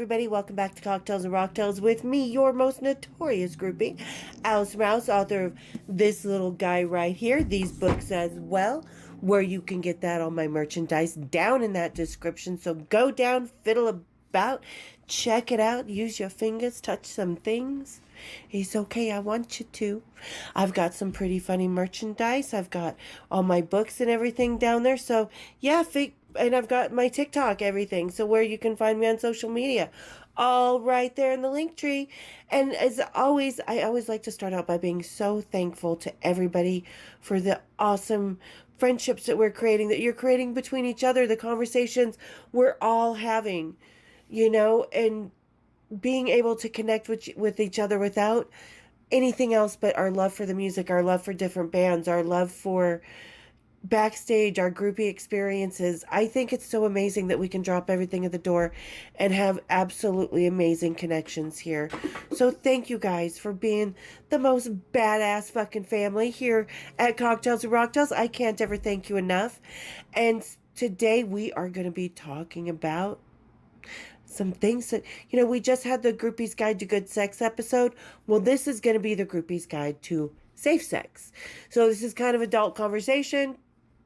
everybody. Welcome back to Cocktails and Rocktails with me, your most notorious groupie, Alice Mouse, author of This Little Guy Right Here, these books as well, where you can get that on my merchandise down in that description. So go down, fiddle about, check it out, use your fingers, touch some things. It's okay, I want you to. I've got some pretty funny merchandise. I've got all my books and everything down there. So yeah, and I've got my TikTok, everything. So where you can find me on social media, all right there in the link tree. And as always, I always like to start out by being so thankful to everybody for the awesome friendships that we're creating, that you're creating between each other, the conversations we're all having, and being able to connect with each other without anything else but our love for the music, our love for different bands, our love for backstage, our groupie experiences. I think it's so amazing that we can drop everything at the door and have absolutely amazing connections here. So thank you guys for being the most badass fucking family here at Cocktails and Rocktails. I can't ever thank you enough. And today we are going to be talking about some things that, we just had the Groupie's Guide to Good Sex episode. Well, this is going to be the Groupie's Guide to Safe Sex. So this is kind of adult conversation.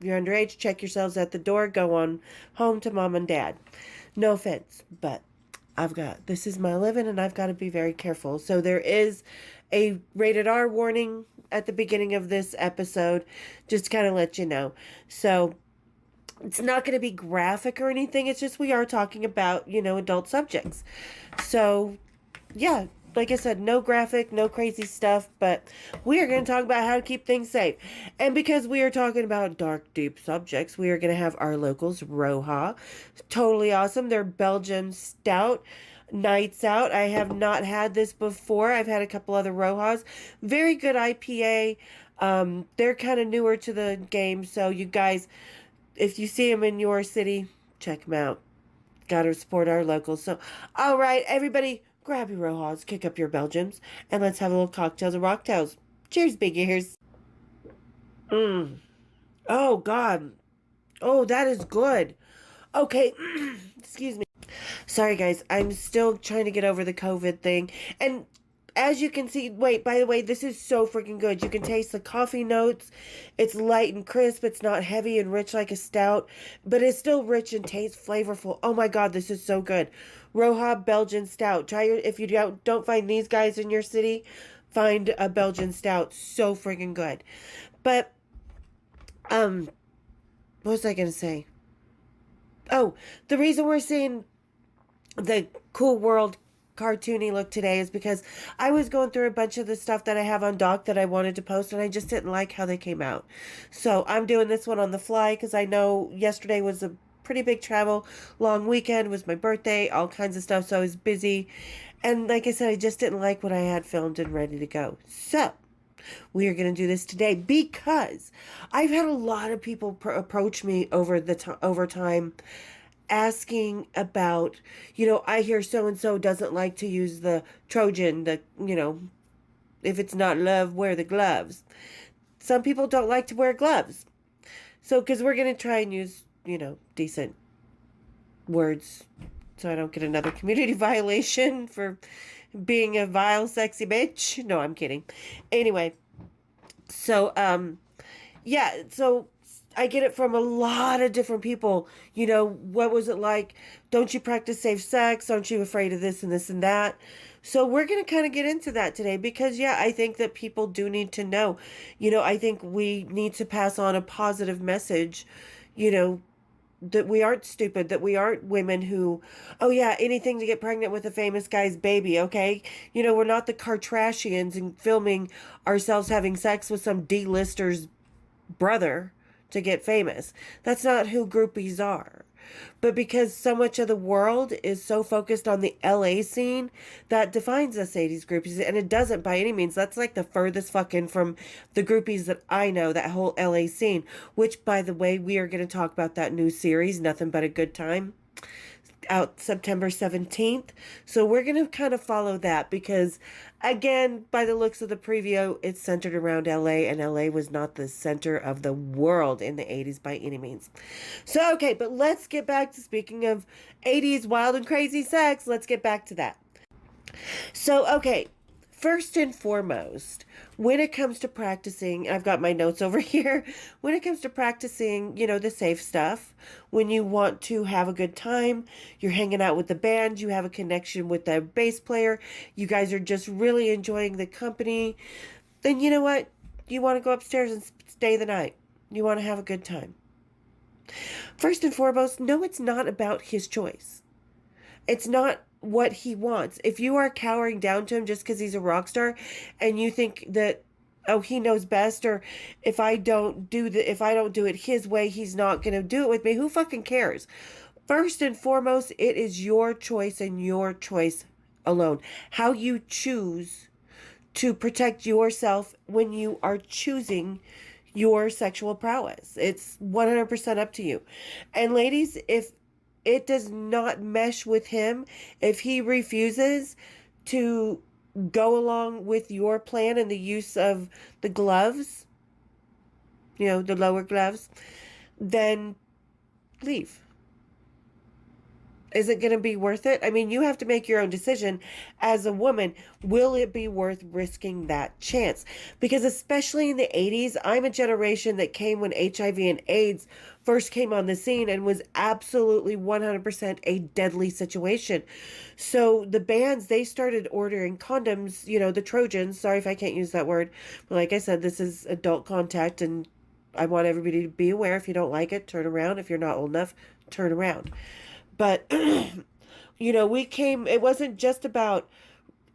If you're underage, check yourselves at the door. Go on home to mom and dad. No offense, but this is my living and I've got to be very careful. So there is a rated R warning at the beginning of this episode, just to kind of let you know. So it's not going to be graphic or anything. It's just we are talking about, adult subjects. So, yeah, like I said, no graphic, no crazy stuff, but we are going to talk about how to keep things safe. And because we are talking about dark, deep subjects, we are going to have our locals, Roja. Totally awesome. They're Belgian stout. Nights Out. I have not had this before. I've had a couple other Rojas. Very good IPA. They're kind of newer to the game, so you guys, if you see them in your city, check them out. Got to support our locals. So, all right, everybody, grab your Rojas, kick up your Belgians, and let's have a little cocktails and rocktails. Cheers, big ears. Oh, God. Oh, that is good. Okay, excuse me. Sorry, guys. I'm still trying to get over the COVID thing. And as you can see, wait, by the way, this is so freaking good. You can taste the coffee notes. It's light and crisp. It's not heavy and rich like a stout, but it's still rich and tastes flavorful. Oh my God, this is so good. Roja Belgian Stout. If you don't find these guys in your city, find a Belgian Stout. So freaking good. But, what was I going to say? Oh, the reason we're seeing the Cool World cartoony look today is because I was going through a bunch of the stuff that I have on dock that I wanted to post, and I just didn't like how they came out. So I'm doing this one on the fly because I know yesterday was a pretty big travel, long weekend, was my birthday, all kinds of stuff, so I was busy. And like I said, I just didn't like what I had filmed and ready to go. So we are going to do this today because I've had a lot of people approach me over time asking about, I hear so-and-so doesn't like to use the Trojan, if it's not love, wear the gloves. Some people don't like to wear gloves. So, because we're going to try and use, decent words so I don't get another community violation for being a vile, sexy bitch. No, I'm kidding. Anyway, so, yeah, so I get it from a lot of different people. What was it like? Don't you practice safe sex? Aren't you afraid of this and this and that? So we're going to kind of get into that today because, yeah, I think that people do need to know. I think we need to pass on a positive message, that we aren't stupid, that we aren't women who, oh yeah, anything to get pregnant with a famous guy's baby, okay? We're not the Kardashians and filming ourselves having sex with some D-lister's brother to get famous. That's not who groupies are. But because so much of the world is so focused on the LA scene, that defines us 80s groupies, and it doesn't by any means. That's like the furthest fucking from the groupies that I know, that whole LA scene, which, by the way, we are going to talk about that new series, Nothing But a Good Time. out September 17th. So we're going to kind of follow that because, again, by the looks of the preview, it's centered around LA, and LA was not the center of the world in the 80s by any means. So, okay, but let's get back to speaking of 80s wild and crazy sex. Let's get back to that. So, okay, first and foremost, when it comes to practicing, I've got my notes over here. When it comes to practicing, the safe stuff, when you want to have a good time, you're hanging out with the band, you have a connection with the bass player, you guys are just really enjoying the company, then you know what? You want to go upstairs and stay the night. You want to have a good time. First and foremost, no, it's not about his choice. It's not what he wants. If you are cowering down to him just because he's a rock star and you think that, oh, he knows best, or if I don't do it his way, he's not going to do it with me, who fucking cares? First and foremost, it is your choice and your choice alone. How you choose to protect yourself when you are choosing your sexual prowess. It's 100% up to you. And ladies, if it does not mesh with him, if he refuses to go along with your plan and the use of the gloves, the lower gloves, then leave. Is it going to be worth it? I mean, you have to make your own decision as a woman. Will it be worth risking that chance? Because especially in the 80s, I'm a generation that came when HIV and AIDS first came on the scene and was absolutely 100% a deadly situation. So the bands, they started ordering condoms, the Trojans. Sorry if I can't use that word. But like I said, this is adult contact, and I want everybody to be aware. If you don't like it, turn around. If you're not old enough, turn around. But, it wasn't just about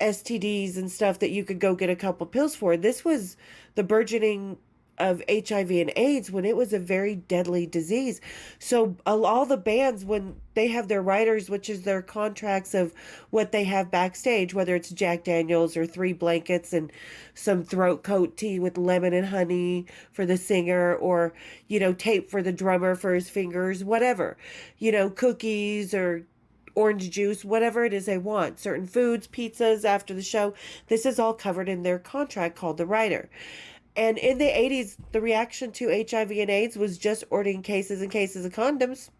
STDs and stuff that you could go get a couple pills for. This was the burgeoning of HIV and AIDS when it was a very deadly disease. So all the bands, when they have their writers, which is their contracts of what they have backstage, whether it's Jack Daniels or 3 blankets and some throat coat tea with lemon and honey for the singer, or, tape for the drummer for his fingers, whatever, cookies or orange juice, whatever it is they want, certain foods, pizzas after the show. This is all covered in their contract called the writer. And in the 80s, the reaction to HIV and AIDS was just ordering cases and cases of condoms.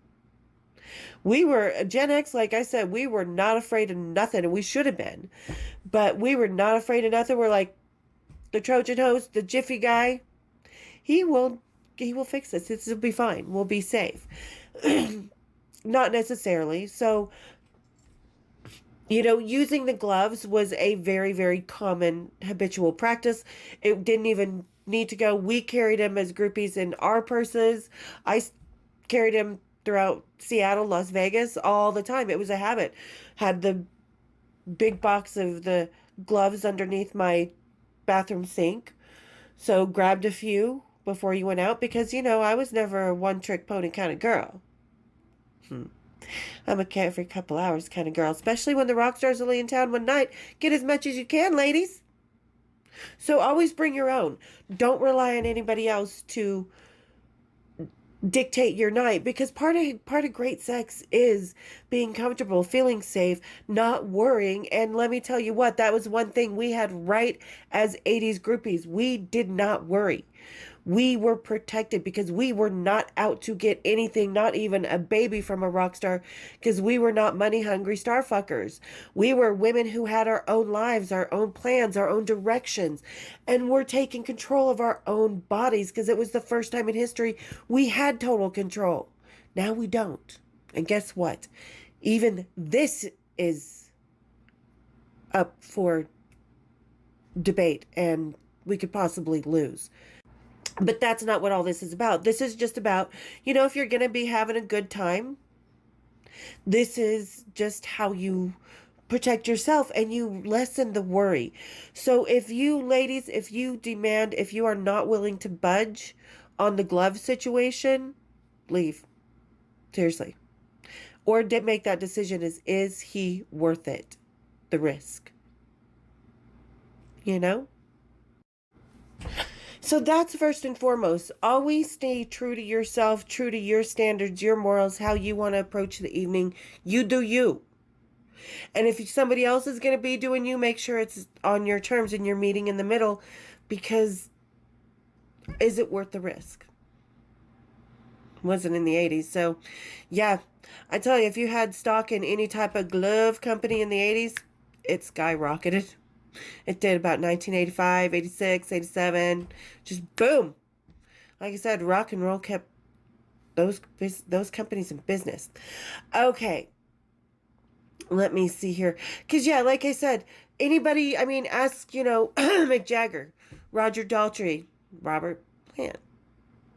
We were, Gen X, like I said, we were not afraid of nothing, and we should have been. But we were not afraid of nothing. We're like, the Trojan host, the Jiffy guy, he will fix this. This will be fine. We'll be safe. Not necessarily. So, using the gloves was a very, very common habitual practice. It didn't even need to go. We carried them as groupies in our purses. I carried them throughout Seattle, Las Vegas, all the time. It was a habit. Had the big box of the gloves underneath my bathroom sink. So grabbed a few before you went out because, I was never a one-trick pony kind of girl. I'm a carefree couple hours kind of girl, especially when the rock stars are in town one night. Get as much as you can, ladies. So always bring your own. Don't rely on anybody else to dictate your night, because part of great sex is being comfortable, feeling safe, not worrying. And let me tell you what, that was one thing we had right as 80s groupies. We did not worry. We were protected because we were not out to get anything, not even a baby from a rock star, because we were not money hungry star fuckers. We were women who had our own lives, our own plans, our own directions, and we're taking control of our own bodies because it was the first time in history we had total control. Now we don't. And guess what? Even this is up for debate, and we could possibly lose. But that's not what all this is about. This is just about, if you're going to be having a good time, this is just how you protect yourself and you lessen the worry. So if you ladies, if you are not willing to budge on the glove situation, leave. Seriously. Or make that decision is he worth it? The risk. So that's first and foremost. Always stay true to yourself, true to your standards, your morals, how you want to approach the evening. You do you. And if somebody else is going to be doing you, make sure it's on your terms and you're meeting in the middle, because is it worth the risk? Wasn't in the 80s. So, yeah, I tell you, if you had stock in any type of glove company in the 80s, it skyrocketed. It did about 1985, 86, 87. Just boom. Like I said, rock and roll kept those companies in business. Okay. Let me see here. Because, yeah, like I said, anybody, I mean, ask, Mick Jagger, Roger Daltrey, Robert Plant.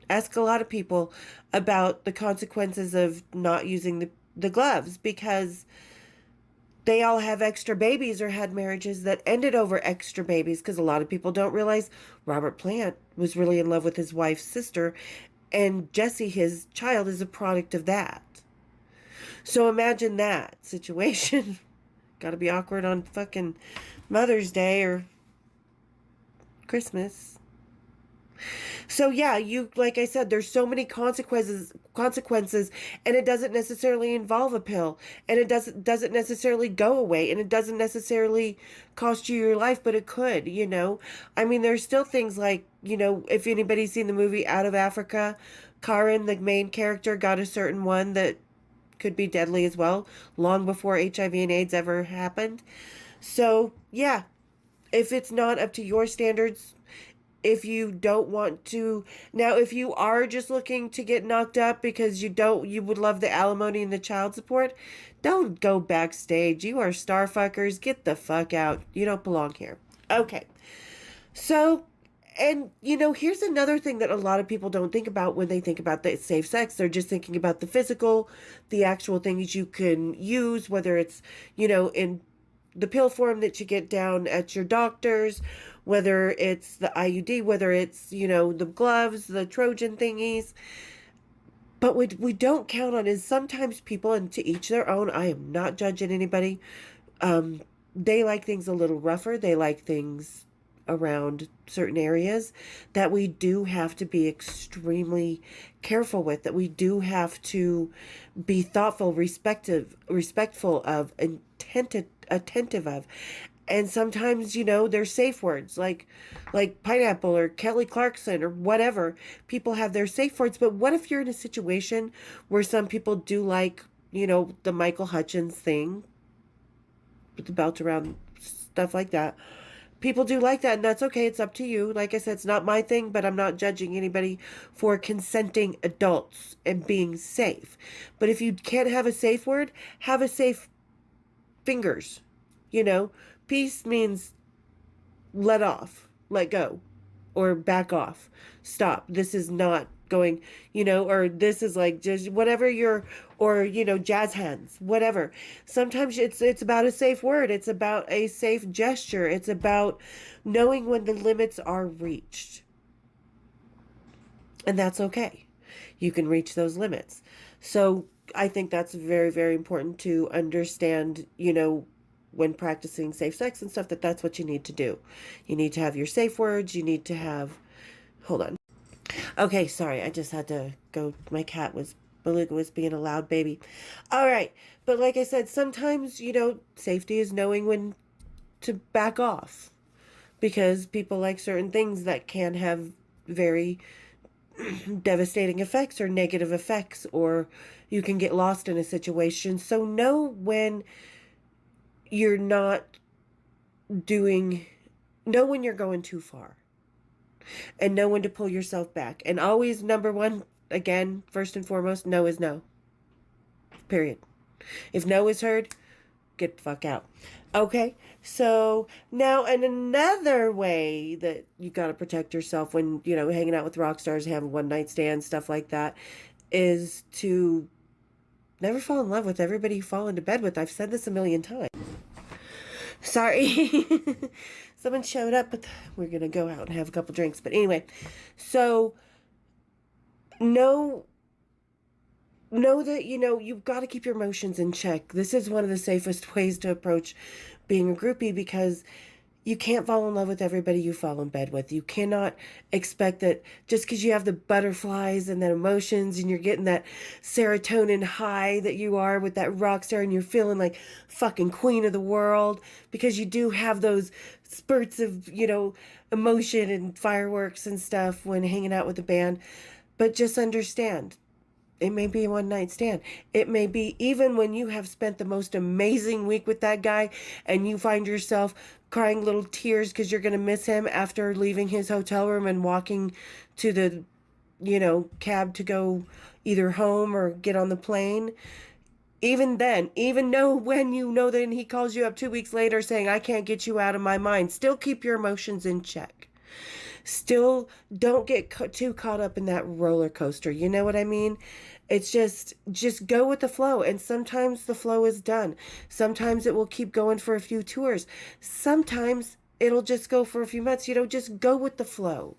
Ask a lot of people about the consequences of not using the gloves, because they all have extra babies or had marriages that ended over extra babies, because a lot of people don't realize Robert Plant was really in love with his wife's sister, and Jesse, his child, is a product of that. So imagine that situation. Gotta be awkward on fucking Mother's Day or Christmas. So yeah, like I said, there's so many consequences, and it doesn't necessarily involve a pill, and it doesn't necessarily go away, and it doesn't necessarily cost you your life, but it could, I mean, there's still things like, if anybody's seen the movie Out of Africa, Karen, the main character, got a certain one that could be deadly as well, long before HIV and AIDS ever happened. So yeah, if it's not up to your standards, if you don't want to, now if you are just looking to get knocked up because you would love the alimony and the child support, don't go backstage. You are star fuckers. Get the fuck out. You don't belong here. Okay. So, and here's another thing that a lot of people don't think about when they think about the safe sex. They're just thinking about the physical, the actual things you can use, whether it's, in the pill form that you get down at your doctor's, whether it's the IUD, whether it's, the gloves, the Trojan thingies. But what we don't count on is sometimes people, and to each their own, I am not judging anybody, they like things a little rougher. They like things around certain areas that we do have to be extremely careful with, that we do have to be thoughtful, respectful of, and attentive of. And sometimes, there's safe words like pineapple or Kelly Clarkson or whatever. People have their safe words. But what if you're in a situation where some people do like, the Michael Hutchins thing with the belt around, stuff like that. People do like that, and that's okay. It's up to you. Like I said, it's not my thing, but I'm not judging anybody for consenting adults and being safe. But if you can't have a safe word, have a safe fingers. Peace means let off, let go, or back off. Stop. This is not going, or this is like just whatever or jazz hands, whatever. Sometimes it's about a safe word. It's about a safe gesture. It's about knowing when the limits are reached. And that's okay. You can reach those limits. So I think that's very, very important to understand, when practicing safe sex and stuff, that's what you need to do. You need to have your safe words. You need to have, hold on. Okay, sorry, I just had to go. Beluga was being a loud baby. All right, but like I said, sometimes, safety is knowing when to back off, because people like certain things that can have very devastating effects or negative effects, or you can get lost in a situation. So know when you're not know when you're going too far, and know when to pull yourself back. And always, number one, again, first and foremost, no is no. Period. If no is heard, get the fuck out. Okay? So now, and another way that you got to protect yourself when, hanging out with rock stars, having one night stands, stuff like that, is to never fall in love with everybody you fall into bed with. I've said this a million times. Sorry. Someone showed up, but we're going to go out and have a couple drinks. But anyway, so know that, you've got to keep your emotions in check. This is one of the safest ways to approach being a groupie, because you can't fall in love with everybody you fall in bed with. You cannot expect that just because you have the butterflies and the emotions and you're getting that serotonin high that you are with that rock star and you're feeling like fucking queen of the world, because you do have those spurts of, emotion and fireworks and stuff when hanging out with the band. But just understand, it may be a one night stand. It may be even when you have spent the most amazing week with that guy and you find yourself crying little tears because you're going to miss him after leaving his hotel room and walking to the, cab to go either home or get on the plane. Even then, even though when you know that he calls you up 2 weeks later saying, I can't get you out of my mind, still keep your emotions in check. Still don't get too caught up in that roller coaster. You know what I mean? It's just go with the flow. And sometimes the flow is done. Sometimes it will keep going for a few tours. Sometimes it'll just go for a few months. Just go with the flow.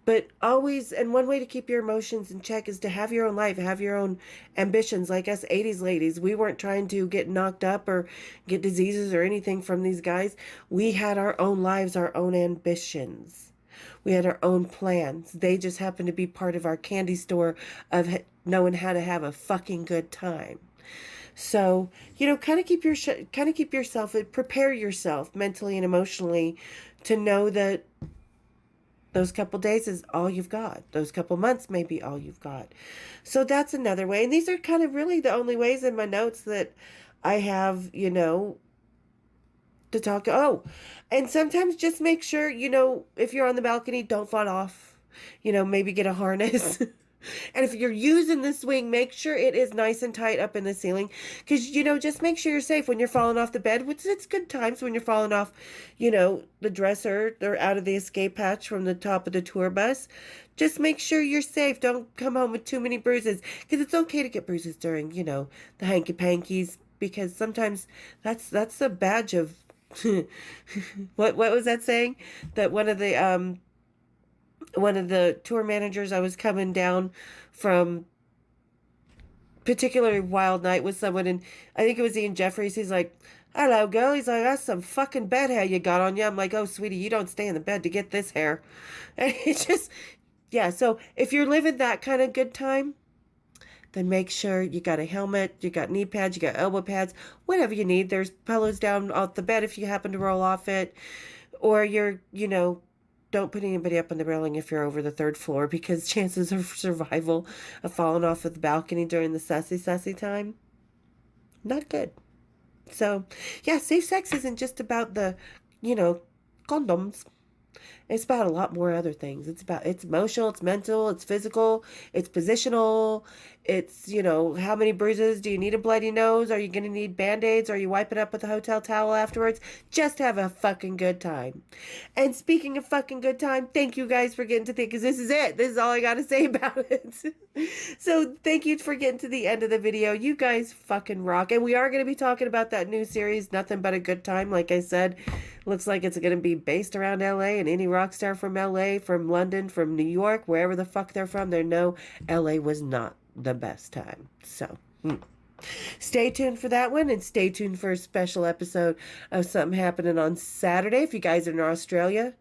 But always, and one way to keep your emotions in check is to have your own life, have your own ambitions. Like us 80s ladies, we weren't trying to get knocked up or get diseases or anything from these guys. We had our own lives, our own ambitions. We had our own plans. They just happened to be part of our candy store of knowing how to have a fucking good time. So, kind of keep yourself, prepare yourself mentally and emotionally to know that those couple days is all you've got. Those couple months may be all you've got. So that's another way. And these are kind of really the only ways in my notes that I have, to talk. Oh, and sometimes just make sure, if you're on the balcony, don't fall off. Maybe get a harness. And if you're using the swing, make sure it is nice and tight up in the ceiling. Because, just make sure you're safe when you're falling off the bed, which it's good times when you're falling off, the dresser or out of the escape hatch from the top of the tour bus. Just make sure you're safe. Don't come home with too many bruises. Because it's okay to get bruises during, the hanky-pankies. Because sometimes that's a badge of what was that saying? That one of the tour managers, I was coming down from particularly wild night with someone, and I think it was Ian Jeffries. He's like, hello girl. He's like, that's some fucking bed hair you got on you. I'm like, oh sweetie, you don't stay in the bed to get this hair. And it's just, yeah. So if you're living that kind of good time, then make sure you got a helmet, you got knee pads, you got elbow pads, whatever you need. There's pillows down off the bed if you happen to roll off it. Or don't put anybody up on the railing if you're over the third floor, because chances of survival of falling off of the balcony during the sussy time, not good. So, yeah, safe sex isn't just about the, condoms. It's about a lot more other things. It's emotional, it's mental, it's physical, it's positional. It's, how many bruises? Do you need a bloody nose? Are you going to need Band-Aids? Are you wiping up with a hotel towel afterwards? Just have a fucking good time. And speaking of fucking good time, thank you guys for getting to think, because this is it. This is all I got to say about it. So thank you for getting to the end of the video. You guys fucking rock. And we are going to be talking about that new series, Nothing But a Good Time. Like I said, looks like it's going to be based around LA, and any rock star from LA, from London, from New York, wherever the fuck they're from, they know LA was not the best time. So, stay tuned for that one, and stay tuned for a special episode of something happening on Saturday. If you guys are in Australia,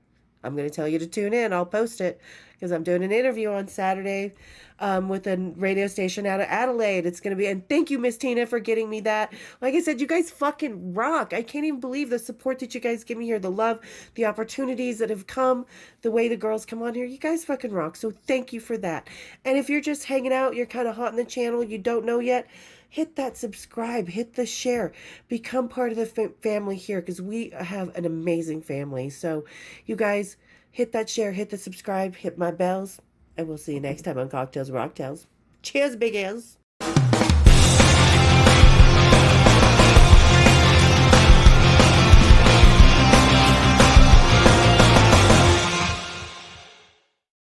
I'm going to tell you to tune in. I'll post it because I'm doing an interview on Saturday with a radio station out of Adelaide. It's going to be, and thank you, Miss Tina, for getting me that. Like I said, you guys fucking rock. I can't even believe the support that you guys give me here, the love, the opportunities that have come, the way the girls come on here. You guys fucking rock. So thank you for that. And if you're just hanging out, you're kind of hot in the channel, you don't know yet, hit that subscribe, hit the share, become part of the family here, because we have an amazing family. So you guys hit that share, hit the subscribe, hit my bells, and we'll see you next time on Cocktails Rocktails. Cheers, big L's.